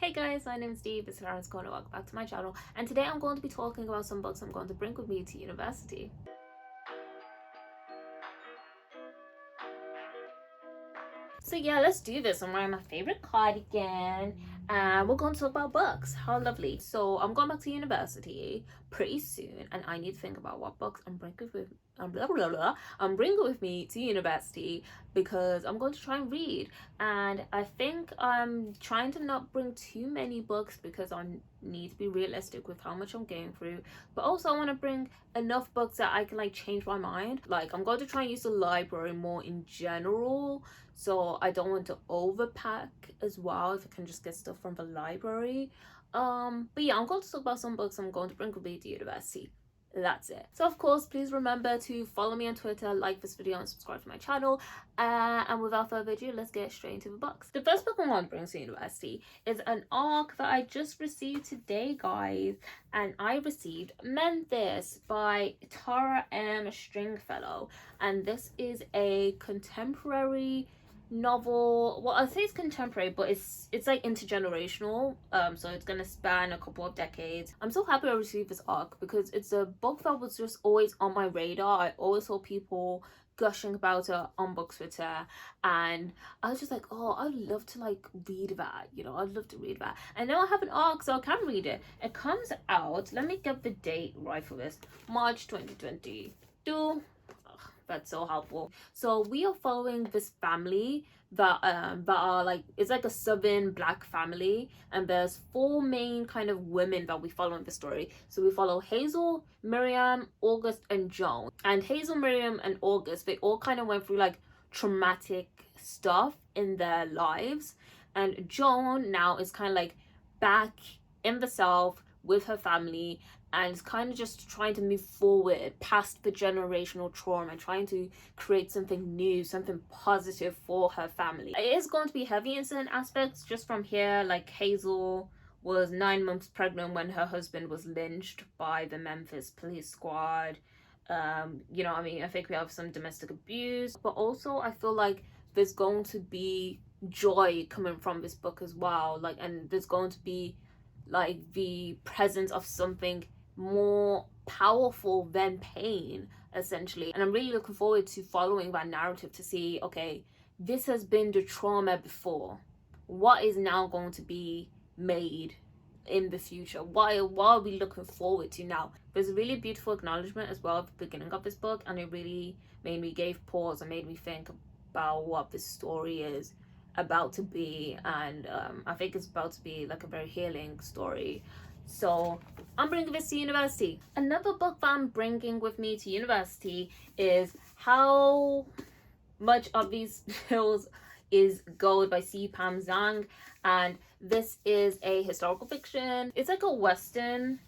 Hey guys, my name is Dee. This is Heroine. Welcome back to my channel, and today I'm going to be talking about some books I'm going to bring with me to university. So yeah, let's do this. I'm wearing my favorite cardigan and we're going to talk about books. How lovely. So I'm going back to university pretty soon and I need to think about what books I'm bringing with me to university because I'm going to try and read. And I think I'm trying to not bring too many books because I need to be realistic with how much I'm going through. But also I want to bring enough books that I can like change my mind. Like I'm going to try and use the library more in general, so I don't want to overpack as well if I can just get stuff from the library. But yeah, I'm going to talk about some books I'm going to bring with me to university. That's it. So of course, please remember to follow me on Twitter, like this video and subscribe to my channel. And without further ado, let's get straight into the books. The first book I'm going to bring to university is an ARC that I just received today, guys. And I received Memphis by Tara M. Stringfellow. And this is a contemporary novel. Well, I say it's contemporary, but it's like intergenerational, so it's gonna span a couple of decades. I'm so happy I received this arc because it's a book that was just always on my radar. I always saw people gushing about it on book Twitter, and I was just like, oh, I'd love to like read that, you know, I'd love to read that. And now I have an arc, so I can read it. It comes out, let me get the date right for this, March 2022. That's so helpful. So we are following this family that are like, it's like a southern black family, and there's four main kind of women that we follow in the story. So we follow Hazel, Miriam, August, and Joan. And Hazel, Miriam, and August, they all kind of went through like traumatic stuff in their lives, and Joan now is kind of like back in the South with her family and is kind of just trying to move forward past the generational trauma and trying to create something new, something positive for her family. It is going to be heavy in certain aspects just from here. Like Hazel was 9 months pregnant when her husband was lynched by the Memphis police squad. You know what I mean? I think we have some domestic abuse, but also I feel like there's going to be joy coming from this book as well. Like, and there's going to be like the presence of something more powerful than pain, essentially. And I'm really looking forward to following that narrative to see, okay, this has been the trauma before, what is now going to be made in the future? What are we looking forward to now? There's a really beautiful acknowledgement as well at the beginning of this book, and it really made me give pause and made me think about what this story is about to be. And I think it's about to be like a very healing story. So I'm bringing this to university. Another book that I'm bringing with me to university is How Much of These Hills is Gold by C. Pam Zhang, and this is a historical fiction. It's like a Western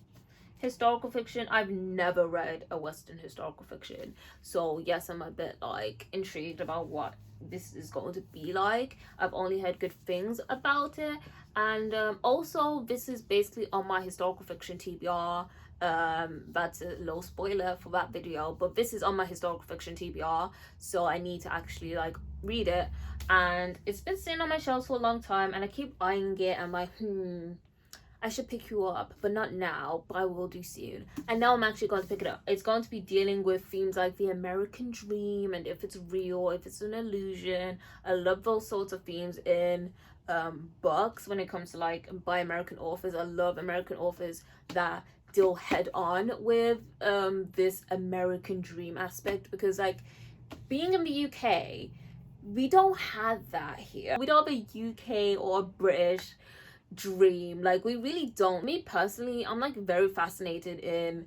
historical fiction. I've never read a Western historical fiction, so yes, I'm a bit like intrigued about what this is going to be like. I've only heard good things about it, and also this is basically on my historical fiction TBR. That's a low spoiler for that video, but this is on my historical fiction TBR, so I need to actually like read it. And it's been sitting on my shelves for a long time and I keep eyeing it. I'm like, I should pick you up, but not now, but I will do soon. And now I'm actually going to pick it up. It's going to be dealing with themes like the American dream and if it's real, if it's an illusion. I love those sorts of themes in books when it comes to like by American authors. I love American authors that deal head on with this American dream aspect, because like being in the UK, we don't have that here. We don't have a UK or a British dream. Like, we really don't. Me personally, I'm like very fascinated in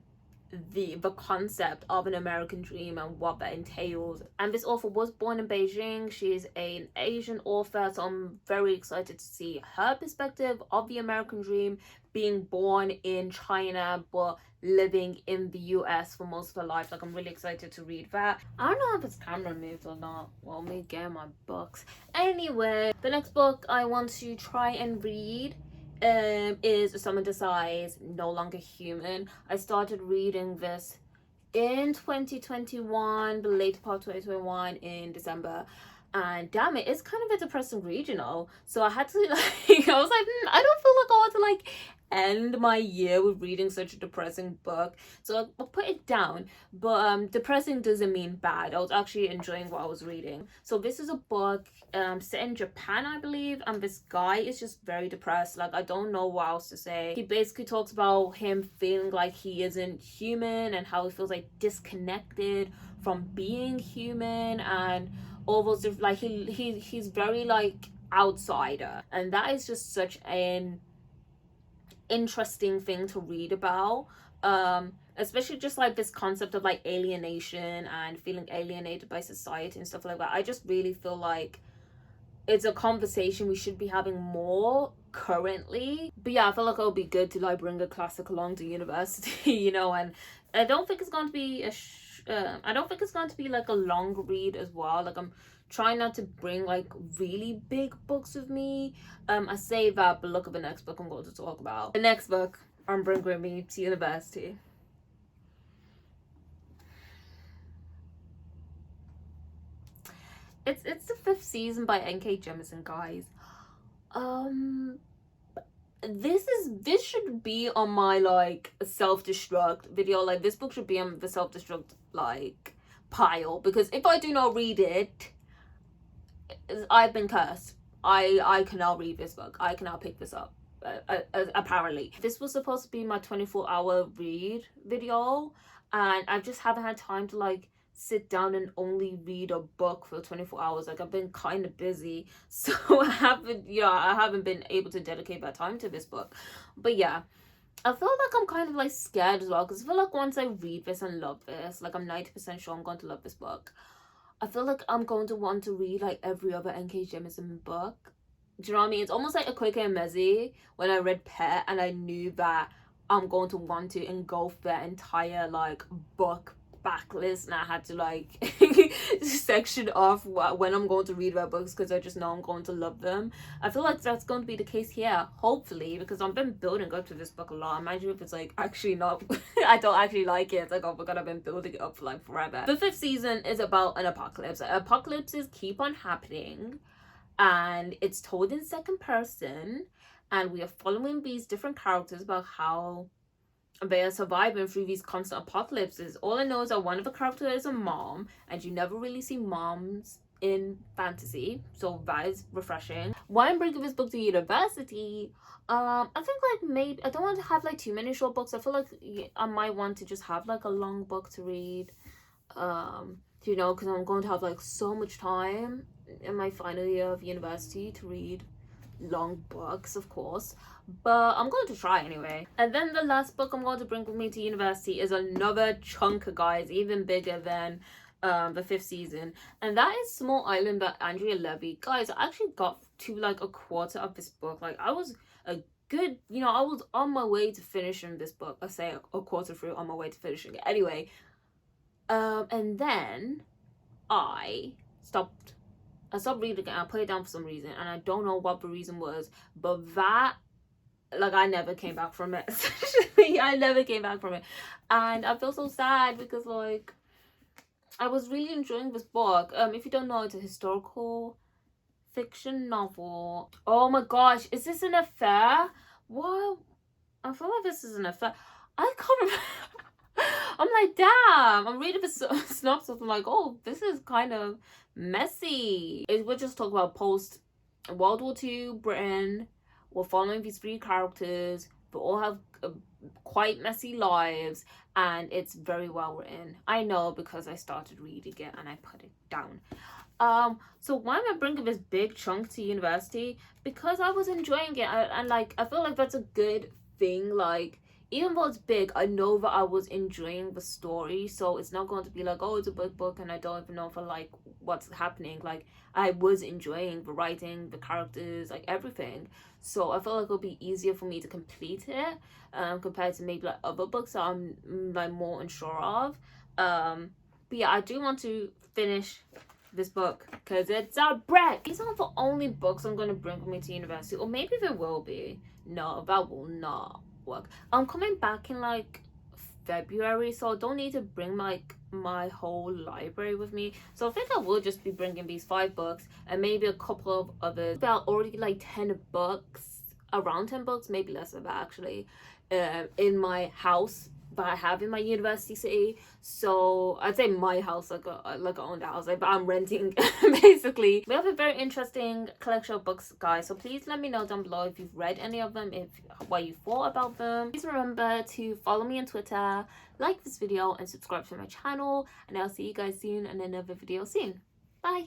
the concept of an American dream and what that entails. And this author was born in Beijing. She's an Asian author, so I'm very excited to see her perspective of the American dream, being born in China but living in the US for most of her life. Like, I'm really excited to read that. I don't know if it's camera moved or not. Well, me getting my books. Anyway, the next book I want to try and read is Someone Decides No Longer Human. I started reading this in 2021, the later part of 2021 in December, and damn it, it's kind of a depressing read, you know. So I had to like I was like, I don't feel end my year with reading such a depressing book, so I'll put it down. But depressing doesn't mean bad. I was actually enjoying what I was reading. So this is a book set in Japan, I believe, and this guy is just very depressed. Like, I don't know what else to say. He basically talks about him feeling like he isn't human and how he feels like disconnected from being human, and all those like he's very like outsider, and that is just such an interesting thing to read about. Especially just like this concept of like alienation and feeling alienated by society and stuff like that. I just really feel like it's a conversation we should be having more currently. But yeah, I feel like it would be good to like bring a classic along to university, you know. And I don't think it's going to be I don't think it's going to be like a long read as well. Like, I'm trying not to bring like really big books with me. I say that, but look at the next book I'm going to talk about. The next book I'm bringing with me to university. It's the 5th season by N.K. Jemisin, guys. This should be on my like self-destruct video. Like, this book should be on the self-destruct like pile, because if I do not read it, I've been cursed. I cannot read this book. I cannot pick this up. Apparently this was supposed to be my 24-hour read video, and I just haven't had time to like sit down and only read a book for 24 hours. Like, I've been kind of busy, so I haven't been able to dedicate that time to this book. But yeah, I feel like I'm kind of like scared as well, because I feel like once I read this and love this, like I'm 90% sure I'm going to love this book, I feel like I'm going to want to read like every other N.K. Jemisin book. Do you know what I mean? It's almost like a Quick and Mezzy when I read Pet, and I knew that I'm going to want to engulf their entire like book backlist, and I had to like section off when I'm going to read their books, because I just know I'm going to love them. I feel like that's going to be the case here, hopefully, because I've been building up to this book a lot. Imagine if it's like actually not I don't actually like it. It's like, oh my god, I've been building it up for like forever. The 5th season is about an apocalypse. Apocalypses keep on happening, and it's told in second person, and we are following these different characters about how they are surviving through these constant apocalypses. All I know is that one of the characters is a mom, and you never really see moms in fantasy, so that is refreshing. Why I'm bringing this book to university, I think like maybe I don't want to have like too many short books. I feel like I might want to just have like a long book to read, you know, because I'm going to have like so much time in my final year of university to read long books, of course, but I'm going to try anyway. And then the last book I'm going to bring with me to university is another chunk, guys, even bigger than the 5th season, and that is Small Island by Andrea Levy. Guys, I actually got to like a quarter of this book. Like, I was a good, you know, I was on my way to finishing this book. I say a quarter through, on my way to finishing it anyway. And then I stopped reading it. I put it down for some reason, and I don't know what the reason was, but that, like, I never came back from it. I never came back from it, and I feel so sad, because like I was really enjoying this book. If you don't know, it's a historical fiction novel. Oh my gosh, is this an affair? What? I feel like this is an affair. I can't remember. I'm like, damn, I'm reading the synopsis. I'm like, oh, this is kind of messy. We'll just talk about post World War II Britain. We're following these 3 characters. They all have quite messy lives, and it's very well written. I know, because I started reading it and I put it down. So why am I bringing this big chunk to university? Because I was enjoying it, and like I feel like that's a good thing. Like, even though it's big, I know that I was enjoying the story, so it's not going to be like, oh, it's a big book and I don't even know if I like what's happening. Like, I was enjoying the writing, the characters, like everything. So I feel like it'll be easier for me to complete it, compared to maybe like other books that I'm like more unsure of. But yeah, I do want to finish this book because it's a break. These aren't the only books I'm going to bring with me to university, or maybe there will be. No, that will not work. I'm coming back in like February, so I don't need to bring my whole library with me. So I think I will just be bringing these 5 books and maybe a couple of others. About already like 10 books around 10 books, maybe less than that actually, in my house that I have in my university city. So I'd say my house, like I own the house, but I'm renting basically. We have a very interesting collection of books, guys, so please let me know down below if you've read any of them, if what you thought about them. Please remember to follow me on Twitter, like this video, and subscribe to my channel, and I'll see you guys soon in another video soon. Bye.